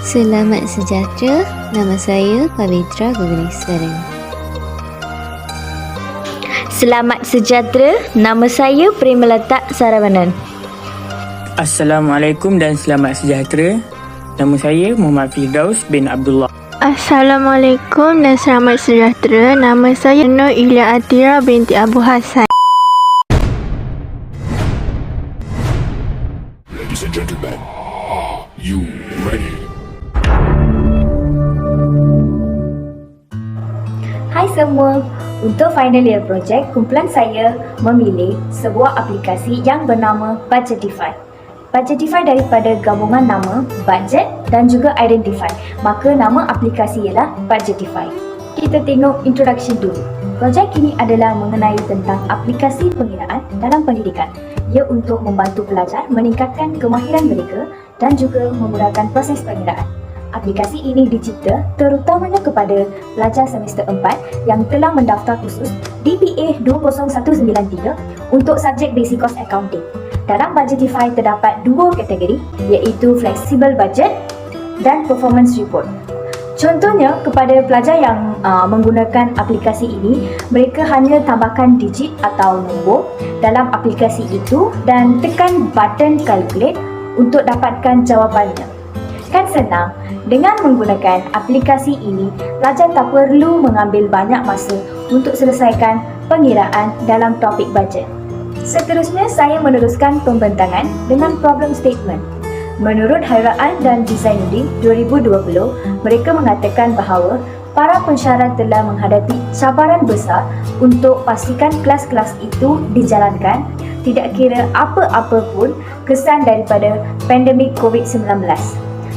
Selamat sejahtera, nama saya Pavitra Guguniswaran. Selamat sejahtera, nama saya Premalatak Saravanan. Assalamualaikum dan selamat sejahtera. Nama saya Muhammad Firdaus bin Abdullah. Assalamualaikum dan selamat sejahtera. Nama saya Nur Ilya Atira binti Abu Hassan. Ladies and gentlemen, are you ready? Hai semua, untuk final year project, kumpulan saya memilih sebuah aplikasi yang bernama Budgetify. Budgetify daripada gabungan nama Budget dan juga Identify. Maka nama aplikasi ialah Budgetify. Kita tengok introduction dulu. Projek ini adalah mengenai tentang aplikasi pengiraan dalam pendidikan. Ia untuk membantu pelajar meningkatkan kemahiran mereka dan juga memudahkan proses pengiraan. Aplikasi ini dicipta terutamanya kepada pelajar semester 4 yang telah mendaftar khusus DPA 20193 untuk subjek Basic Cost Accounting. Dalam Budgetify terdapat dua kategori, iaitu Flexible Budget dan Performance Report. Contohnya, kepada pelajar yang menggunakan aplikasi ini, mereka hanya tambahkan digit atau nombor dalam aplikasi itu dan tekan button Calculate untuk dapatkan jawapannya. Kan senang, dengan menggunakan aplikasi ini, pelajar tak perlu mengambil banyak masa untuk selesaikan pengiraan dalam topik bajet. Seterusnya, saya meneruskan pembentangan dengan problem statement. Menurut Hairan dan Designuddin 2020, mereka mengatakan bahawa para pensyarat telah menghadapi cabaran besar untuk pastikan kelas-kelas itu dijalankan, tidak kira apa-apa pun kesan daripada pandemik COVID-19.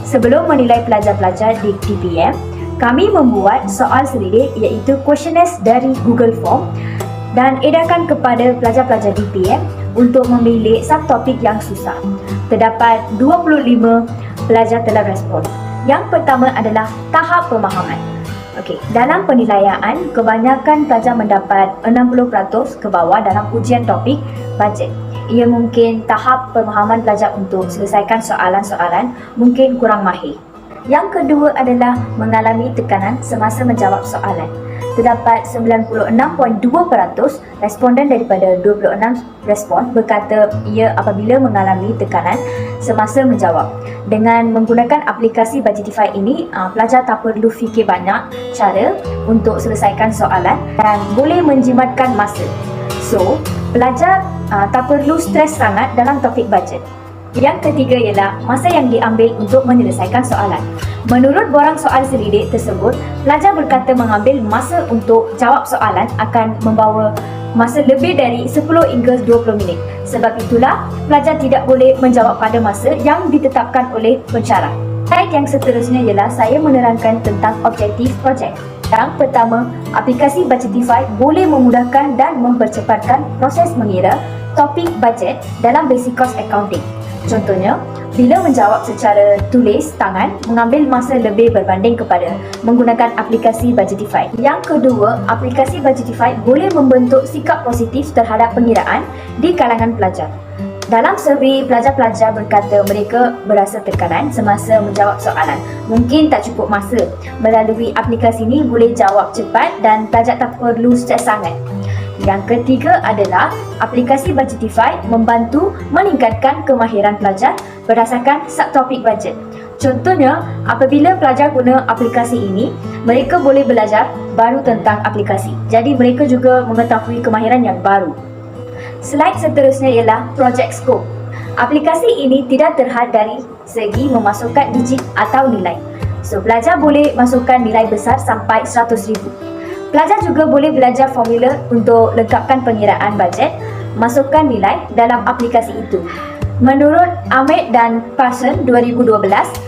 Sebelum menilai pelajar-pelajar di DPM, kami membuat soal selidik iaitu questionnaires dari Google Form dan edarkan kepada pelajar-pelajar DPM untuk memilih subtopik yang susah. Terdapat 25 pelajar telah respon. Yang pertama adalah tahap pemahaman. Dalam penilaian, kebanyakan pelajar mendapat 60% ke bawah dalam ujian topik bajet. Ia mungkin tahap pemahaman pelajar untuk selesaikan soalan-soalan mungkin kurang mahir. Yang kedua adalah mengalami tekanan semasa menjawab soalan. Terdapat 96.2% responden daripada 26 respon berkata ia apabila mengalami tekanan semasa menjawab. Dengan menggunakan aplikasi Budgetify ini, pelajar tak perlu fikir banyak cara untuk selesaikan soalan dan boleh menjimatkan masa. So, pelajar tak perlu stres sangat dalam topik bajet. Yang ketiga ialah masa yang diambil untuk menyelesaikan soalan. Menurut borang soal selidik tersebut, pelajar berkata mengambil masa untuk jawab soalan akan membawa masa lebih dari 10 hingga 20 minit. Sebab itulah, pelajar tidak boleh menjawab pada masa yang ditetapkan oleh pensyarah. Slide yang seterusnya ialah saya menerangkan tentang objektif projek. Yang pertama, aplikasi Budgetify boleh memudahkan dan mempercepatkan proses mengira topik bajet dalam Basic Cost Accounting. Contohnya, bila menjawab secara tulis tangan, mengambil masa lebih berbanding kepada menggunakan aplikasi Budgetify. Yang kedua, aplikasi Budgetify boleh membentuk sikap positif terhadap pengiraan di kalangan pelajar. Dalam survei, pelajar-pelajar berkata mereka berasa tekanan semasa menjawab soalan. Mungkin tak cukup masa. Melalui aplikasi ini boleh jawab cepat dan pelajar tak perlu stres sangat. Yang ketiga adalah aplikasi Budgetify membantu meningkatkan kemahiran pelajar berdasarkan subtopik bajet. Contohnya, apabila pelajar guna aplikasi ini, mereka boleh belajar baru tentang aplikasi. Jadi mereka juga mengetahui kemahiran yang baru. Slide seterusnya ialah Project Scope. Aplikasi ini tidak terhad dari segi memasukkan digit atau nilai. So, pelajar boleh masukkan nilai besar sampai 100,000. Pelajar juga boleh belajar formula untuk lengkapkan pengiraan bajet, masukkan nilai dalam aplikasi itu. Menurut Ahmed dan Parson 2012,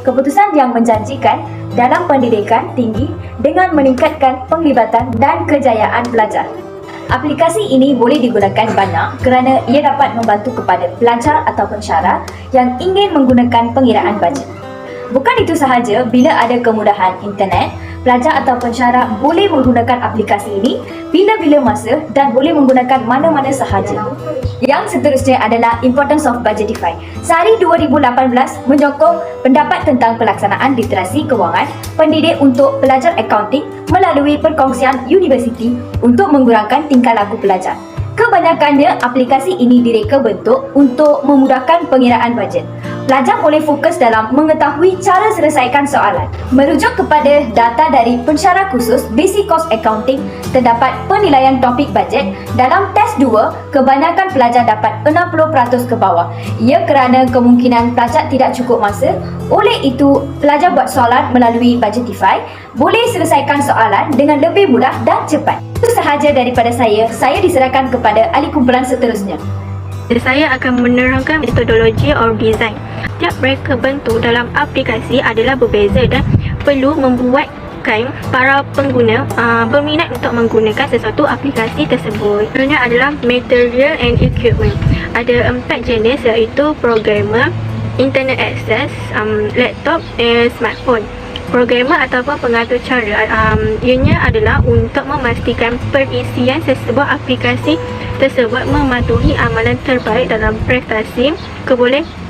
keputusan yang menjanjikan dalam pendidikan tinggi dengan meningkatkan penglibatan dan kejayaan pelajar. Aplikasi ini boleh digunakan banyak kerana ia dapat membantu kepada pelajar atau pensyarah yang ingin menggunakan pengiraan bajet. Bukan itu sahaja, bila ada kemudahan internet, pelajar atau pensyarah boleh menggunakan aplikasi ini bila-bila masa dan boleh menggunakan mana-mana sahaja. Yang seterusnya adalah Importance of Budgetify. Sehari 2018 menyokong pendapat tentang pelaksanaan literasi kewangan pendidik untuk pelajar accounting melalui perkongsian universiti untuk mengurangkan tingkah laku pelajar. Kebanyakannya aplikasi ini direka bentuk untuk memudahkan pengiraan bajet. Pelajar boleh fokus dalam mengetahui cara selesaikan soalan. Merujuk kepada data dari pensyarah khusus Basic Cost Accounting, terdapat penilaian topik bajet dalam test 2, kebanyakan pelajar dapat 60% ke bawah. Ia kerana kemungkinan pelajar tidak cukup masa. Oleh itu, pelajar buat soalan melalui Budgetify boleh selesaikan soalan dengan lebih mudah dan cepat. Itu sahaja daripada saya. Saya diserahkan kepada ahli kumpulan seterusnya. Saya akan menerangkan metodologi or design. Setiap reka bentuk dalam aplikasi adalah berbeza dan perlu membuatkan para pengguna berminat untuk menggunakan sesuatu aplikasi tersebut. Contohnya adalah material and equipment. Ada 4 jenis iaitu programmer, internet access, laptop dan smartphone. Programmer ataupun pengatur cara ianya adalah untuk memastikan perisian sesebuah aplikasi tersebut mematuhi amalan terbaik dalam prestasi,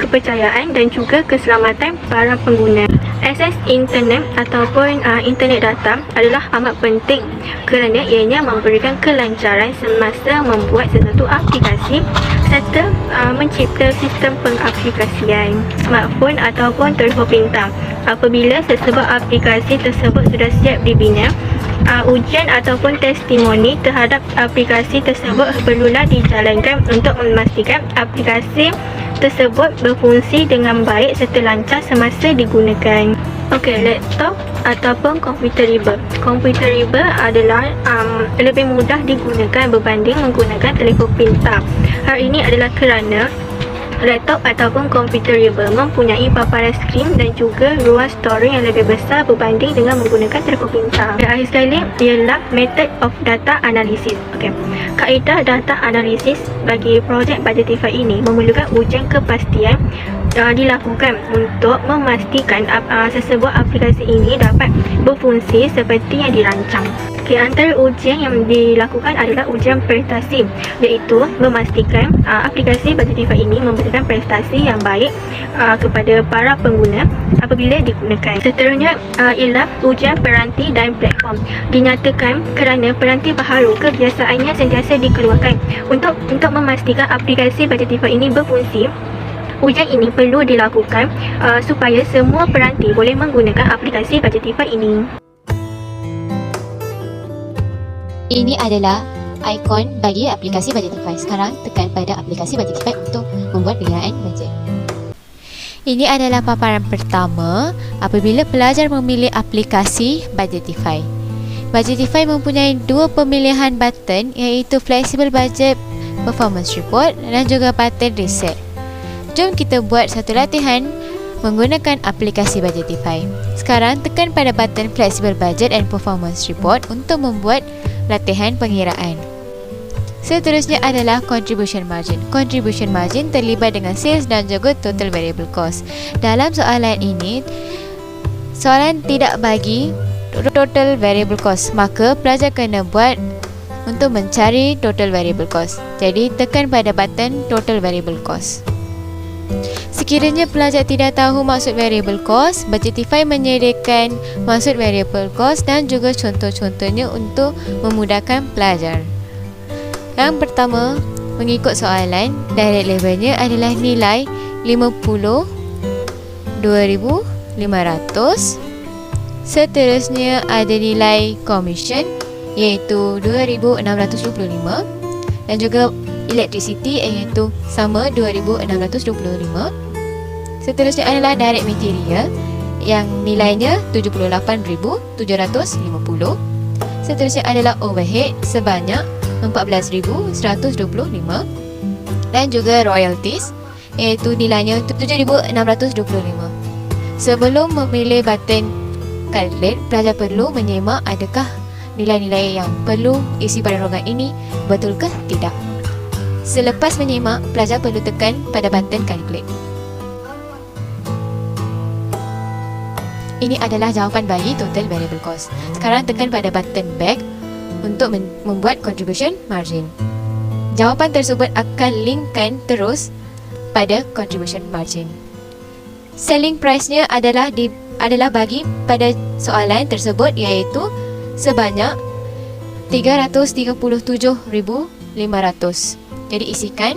kepercayaan dan juga keselamatan para pengguna. Akses internet ataupun internet data adalah amat penting kerana ianya memberikan kelancaran semasa membuat sesuatu aplikasi serta mencipta sistem pengaplikasian smartphone ataupun telefon pintar. Apabila sesebuah aplikasi tersebut sudah siap dibina, ujian ataupun testimoni terhadap aplikasi tersebut perlulah dijalankan untuk memastikan aplikasi tersebut berfungsi dengan baik serta lancar semasa digunakan. Okey, laptop ataupun computerable. Computerable adalah lebih mudah digunakan berbanding menggunakan telefon pintar. Hal ini adalah kerana laptop ataupun computerable mempunyai paparan skrin dan juga ruang storage yang lebih besar berbanding dengan menggunakan telefon pintar. Dan akhir sekali ialah method of data analysis. Okey. Kaedah data analysis bagi projek Budgetify ini memerlukan ujian kepastian dilakukan untuk memastikan sesebuah aplikasi ini dapat berfungsi seperti yang dirancang. Antara ujian yang dilakukan adalah ujian prestasi, iaitu memastikan aplikasi Budgetify ini memberikan prestasi yang baik kepada para pengguna apabila digunakan. Seterusnya ialah ujian peranti dan platform. Dinyatakan kerana peranti baharu kebiasaannya sentiasa dikeluarkan untuk memastikan aplikasi Budgetify ini berfungsi. Ujian ini perlu dilakukan supaya semua peranti boleh menggunakan aplikasi Budgetify ini. Ini adalah ikon bagi aplikasi Budgetify. Sekarang tekan pada aplikasi Budgetify untuk membuat pengiraan bajet. Ini adalah paparan pertama apabila pelajar memilih aplikasi Budgetify. Budgetify mempunyai 2 pemilihan button iaitu Flexible Budget Performance Report dan juga button Reset. Jom kita buat satu latihan menggunakan aplikasi Budgetify. Sekarang tekan pada button Flexible Budget and Performance Report untuk membuat latihan pengiraan. Seterusnya adalah Contribution Margin. Contribution Margin terlibat dengan sales dan juga Total Variable Cost. Dalam soalan ini, soalan tidak bagi Total Variable Cost, maka pelajar kena buat untuk mencari Total Variable Cost. Jadi tekan pada button Total Variable Cost. Sekiranya pelajar tidak tahu maksud variable cost, Budgetify menyediakan maksud variable cost dan juga contoh-contohnya untuk memudahkan pelajar. Yang pertama, mengikut soalan, direct labelnya adalah nilai 50, 2,500. Seterusnya ada nilai commission iaitu 2,625 dan juga electricity iaitu sama 2,625. Seterusnya adalah direct material yang nilainya 78,750. Seterusnya adalah overhead sebanyak 14,125 dan juga royalties iaitu nilainya 7,625. Sebelum memilih button calculate, pelajar perlu menyemak adakah nilai-nilai yang perlu isi pada rongan ini betul ke tidak. Selepas menyemak, pelajar perlu tekan pada button calculate. Ini adalah jawapan bagi total variable cost. Sekarang tekan pada button back untuk membuat contribution margin. jawapan tersebut akan linkkan terus pada contribution margin. Selling price-nya adalah bagi pada soalan tersebut, iaitu sebanyak 337,500. Jadi isikan.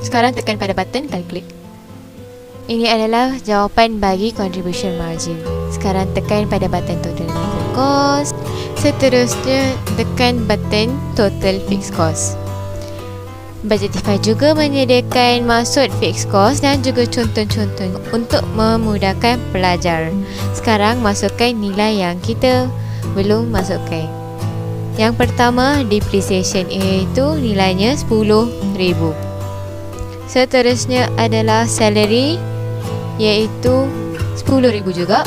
Sekarang tekan pada button calculate. Ini adalah jawapan bagi contribution margin. Sekarang tekan pada button total material cost. Seterusnya tekan button total fixed cost. Budgetify juga menyediakan maksud fixed cost dan juga contoh-contoh untuk memudahkan pelajar. Sekarang masukkan nilai yang kita belum masukkan. Yang pertama, depreciation, iaitu nilainya 10,000. Seterusnya adalah salary, iaitu 10,000 juga.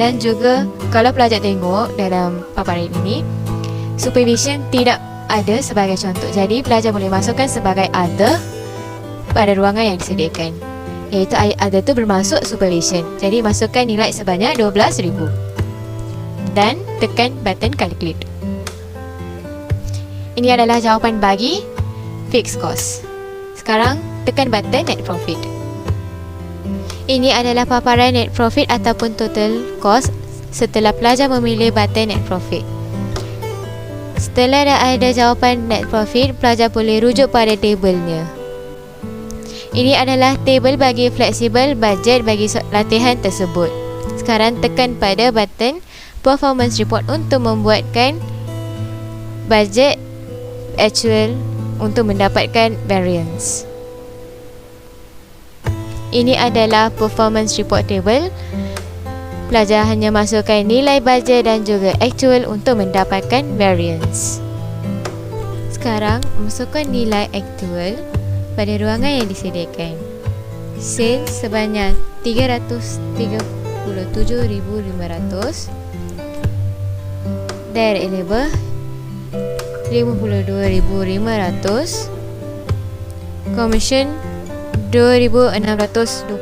Dan juga kalau pelajar tengok dalam paparan ini, supervision tidak ada sebagai contoh. Jadi pelajar boleh masukkan sebagai other pada ruangan yang disediakan, iaitu other tu bermaksud supervision. Jadi masukkan nilai sebanyak 12,000 dan tekan button calculate. Ini adalah jawapan bagi fixed cost. Sekarang tekan button net profit. Ini adalah paparan net profit ataupun total cost setelah pelajar memilih button net profit. Setelah dah ada jawapan net profit, pelajar boleh rujuk pada tabelnya. Ini adalah tabel bagi fleksibel budget bagi latihan tersebut. Sekarang tekan pada button performance report untuk membuatkan budget actual untuk mendapatkan variance. Ini adalah performance report table. Pelajar hanya masukkan nilai budget dan juga actual untuk mendapatkan variance. Sekarang masukkan nilai actual pada ruangan yang disediakan. Sales sebanyak 337,500. Direct labor 52,500. Commission 2,625.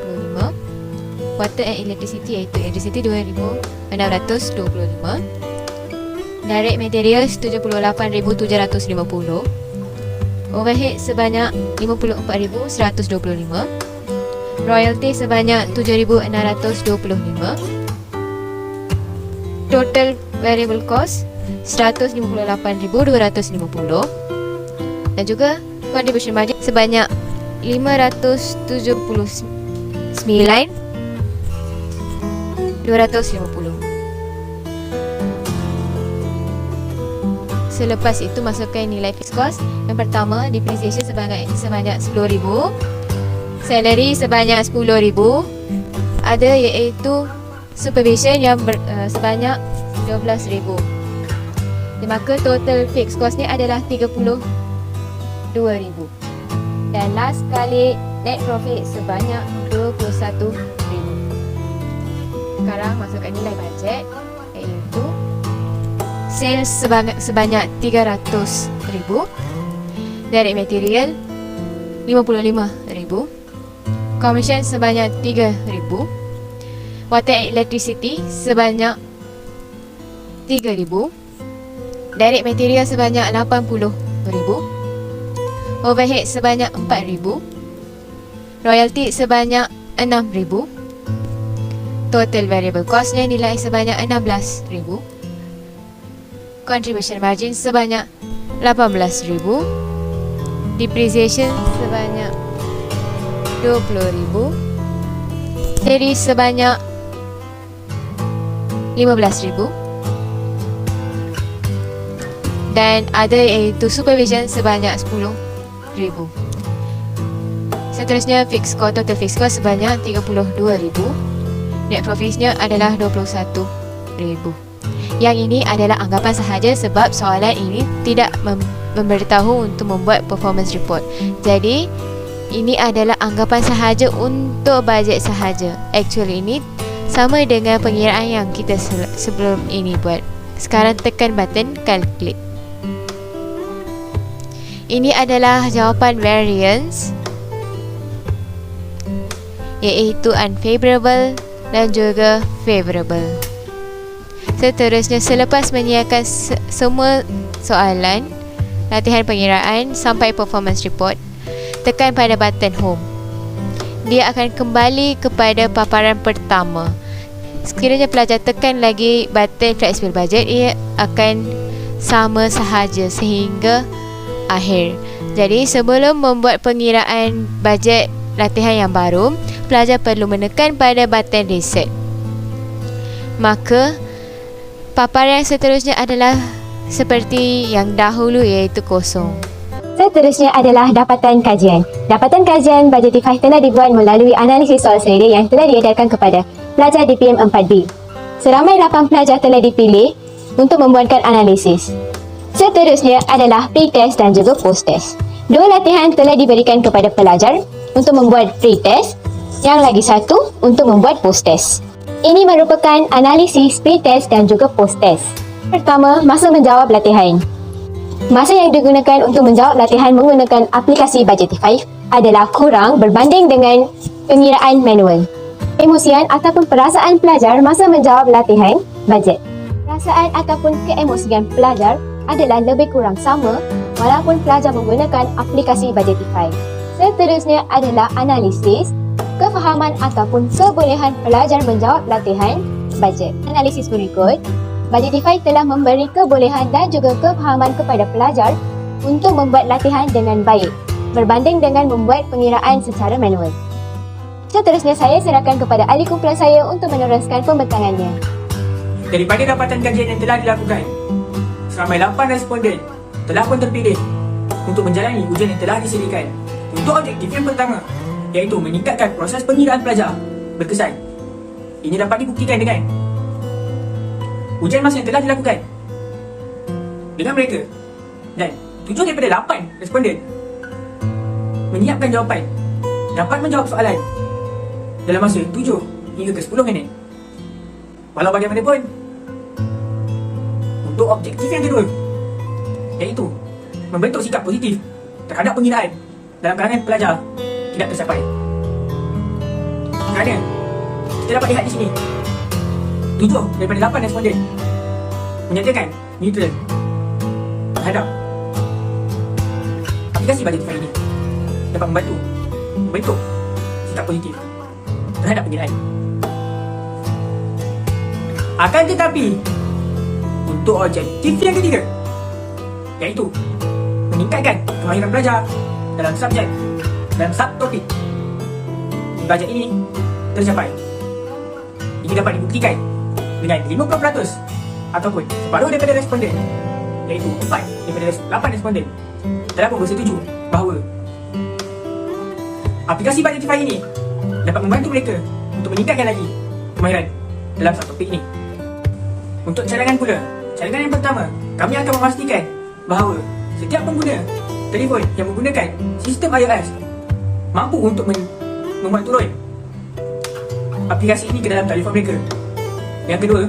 Water and electricity, iaitu electricity 2,625. Direct materials 78,750. Overhead sebanyak 54,125. Royalty sebanyak 7,625. Total variable cost 158,250. Dan juga contribution margin sebanyak 579,250. Selepas itu masukkan nilai fixed cost. Yang pertama, depreciation sebanyak 10,000. Salary sebanyak 10,000. Ada iaitu supervision yang sebanyak 12,000. Maka total fixed cost ni adalah 32,000. Dan last kali net profit sebanyak 21,000. Sekarang masukkan nilai bajet, iaitu sales sebanyak 300,000. Direct material 55,000. Commission sebanyak 3,000. Water and electricity sebanyak 3,000. Direct material sebanyak 80,000. Overhead sebanyak 4,000. Royalty sebanyak 6,000. Total variable costnya nilai sebanyak 16,000. Contribution margin sebanyak 18,000. Depreciation sebanyak 20,000. Salary sebanyak 15,000. Dan ada iaitu supervision sebanyak 10,000. Seterusnya fixed cost, total fixed cost sebanyak 32,000. Net profitnya adalah 21,000. Yang ini adalah anggapan sahaja sebab soalan ini tidak memberitahu untuk membuat performance report. Jadi ini adalah anggapan sahaja untuk bajet sahaja. Actually ini sama dengan pengiraan yang kita sebelum ini buat. Sekarang tekan button calculate. Ini adalah jawapan variance, iaitu unfavorable dan juga favorable. Seterusnya, selepas menyiapkan semua soalan, latihan pengiraan sampai performance report, tekan pada button home. Dia akan kembali kepada paparan pertama. Sekiranya pelajar tekan lagi button flexible budget, ia akan sama sahaja sehingga akhir. Jadi sebelum membuat pengiraan bajet latihan yang baru, pelajar perlu menekan pada button reset. Maka paparan yang seterusnya adalah seperti yang dahulu, iaitu kosong. Seterusnya adalah dapatan kajian. Dapatan kajian Budgetify telah dibuat melalui analisis soal selera yang telah diedarkan kepada pelajar DPM 4B. Seramai 8 pelajar telah dipilih untuk membuatkan analisis. Seterusnya adalah pre-test dan juga post-test. 2 latihan telah diberikan kepada pelajar untuk membuat pre-test, yang lagi satu untuk membuat post-test. Ini merupakan analisis pre-test dan juga post-test. Pertama, masa menjawab latihan. Masa yang digunakan untuk menjawab latihan menggunakan aplikasi Budgetify adalah kurang berbanding dengan pengiraan manual. Emosian ataupun perasaan pelajar masa menjawab latihan bajet. Perasaan ataupun keemosian pelajar adalah lebih kurang sama walaupun pelajar menggunakan aplikasi Budgetify. Seterusnya adalah analisis, kefahaman ataupun kebolehan pelajar menjawab latihan bajet. Analisis berikut, Budgetify telah memberi kebolehan dan juga kefahaman kepada pelajar untuk membuat latihan dengan baik berbanding dengan membuat pengiraan secara manual. Seterusnya saya serahkan kepada ahli kumpulan saya untuk meneruskan pembentangannya. Daripada dapatan kajian yang telah dilakukan, seramai 8 responden telah pun terpilih untuk menjalani ujian yang telah disediakan untuk objektif yang pertama, iaitu meningkatkan proses pengiraan pelajar berkesan. Ini dapat dibuktikan dengan ujian masa yang telah dilakukan dengan mereka, dan 7 daripada 8 responden menyiapkan jawapan, dapat menjawab soalan dalam masa 7 hingga ke 10 minit. Walau bagaimanapun, untuk objektif yang kedua, iaitu membentuk sikap positif terhadap pengiraan dalam kalangan pelajar, tidak tercapai. Kerana kita dapat lihat di sini, 7 daripada 8 responden menyatakan neutral terhadap aplikasi Budgetify ini dapat membentuk sikap positif terhadap pengiraan. Akan tetapi, untuk objektif yang ketiga, iaitu meningkatkan kemahiran pelajar dalam subjek, dalam subtopik, bajet ini tercapai. Ini dapat dibuktikan dengan 50% ataupun separuh daripada responden, iaitu 4 daripada 8 responden telah pun bersetuju bahawa aplikasi Budgetify ini dapat membantu mereka untuk meningkatkan lagi kemahiran dalam subtopik ini. Untuk cadangan pula, cadangan yang pertama, kami akan memastikan bahawa setiap pengguna telefon yang menggunakan sistem iOS mampu untuk membuat turun aplikasi ini ke dalam telefon mereka. Yang kedua,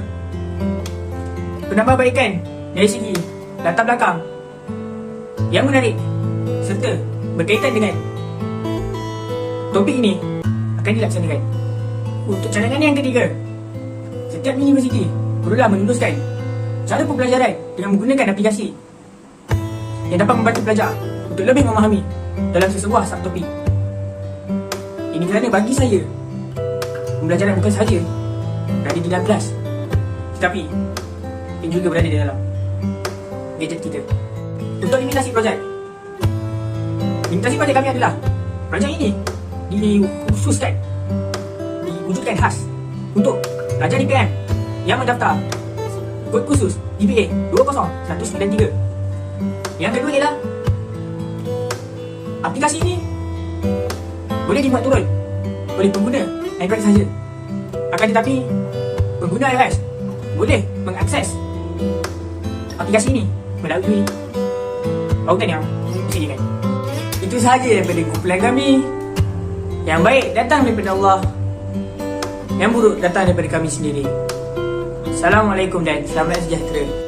penambahbaikan dari segi latar belakang yang menarik serta berkaitan dengan topik ini akan dilaksanakan. Untuk cadangan yang ketiga, setiap universiti perlulah meneruskan cara pembelajaran dengan menggunakan aplikasi yang dapat membantu pelajar untuk lebih memahami dalam sesebuah subtopik. Ini kerana bagi saya, pembelajaran bukan sahaja berada di dalam kelas, tetapi ia juga berada di dalam gadget kita. Untuk limitasi projek, limitasi projek kami adalah projek ini diwujudkan khas untuk pelajar DPM yang mendaftar kod khusus DBA 20193. Yang kedua ialah aplikasi ini boleh dibuat turun oleh pengguna Android sahaja. Akan tetapi, pengguna iOS boleh mengakses aplikasi ini melalui pautan yang disediakan. Itu sahaja daripada kumpulan kami. Yang baik datang daripada Allah, yang buruk datang daripada kami sendiri. Assalamualaikum dan selamat sejahtera.